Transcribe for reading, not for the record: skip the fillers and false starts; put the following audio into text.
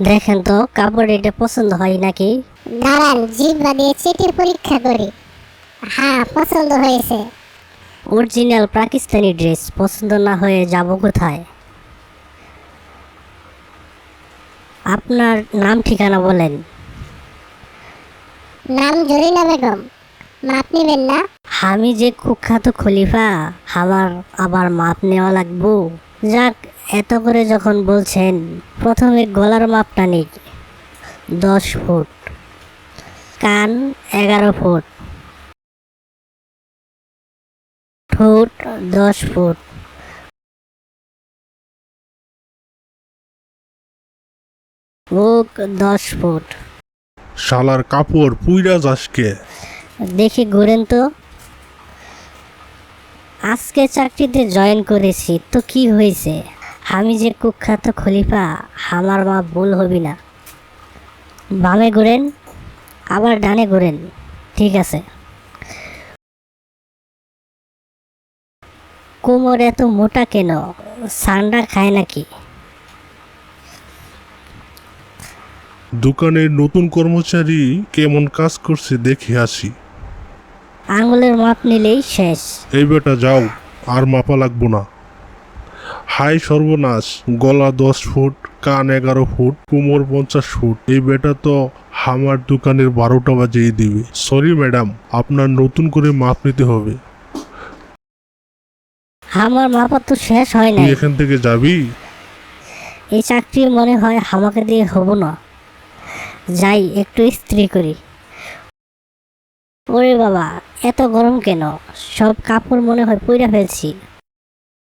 দেখেন তো কাপড় এটা পছন্দ হয় নাকি? দাঁড়ান, জিহ্বা দিয়ে চেটির পরীক্ষা করি। হ্যাঁ, পছন্দ হয়েছে। অরিজিনাল পাকিস্তানি ড্রেস পছন্দ না হয়ে যাব কোথায়? আপনার নাম ঠিকানা বলেন। নাম জরিনা বেগম। মাপ নিবেন না? আমি যে কুখ্যাত খলিফা, আমার আবার মাপ নেওয়া লাগবো? যাক, এত করে যখন বলছেন, প্রথমে গলার মাপটা নিই। 10 ফুট, কান 11 ফুট, ঠোঁট 10 ফুট, মুখ 10 ফুট। শালার কাপড় পুইরা যাসকে। দেখি ঘুরেন তো। আজকে চাকরিতে জয়েন করেছি তো কি হয়েছে? আমি যে কুখ্যাত খলিফা, আমার মা ভুল হবি না। বামে ঘুরেন, আবার ডানে ঘুরেন। ঠিক আছে। কোমর এত মোটা কেন? সান্ডা খায় নাকি? দোকানের নতুন কর্মচারী কেমন কাজ করছে দেখে আসি। আঙুলের মাপ নিলেই শেষ। এই বেটা যাও, আর মাপা লাগবো না। হাই সর্বনাশ, গলা 10 ফুট, কান 11 ফুট, কোমর 50 ফুট। এই বেটা তো আমার দোকানের 12টা বাজিয়ে দিবে। সরি ম্যাডাম, আপনার নতুন করে মাপ নিতে হবে। আমার মাপা তো শেষ হয় তুই নাই। এখান থেকে যাবি? এই চাকরি মনে হয় আমাকে দিয়ে হব না। যাই একটু ইস্ত্রি করি। ওরে বাবা, এত গরম কেন? সব কাপড় মনে হয় পুড়ে ফেলছি।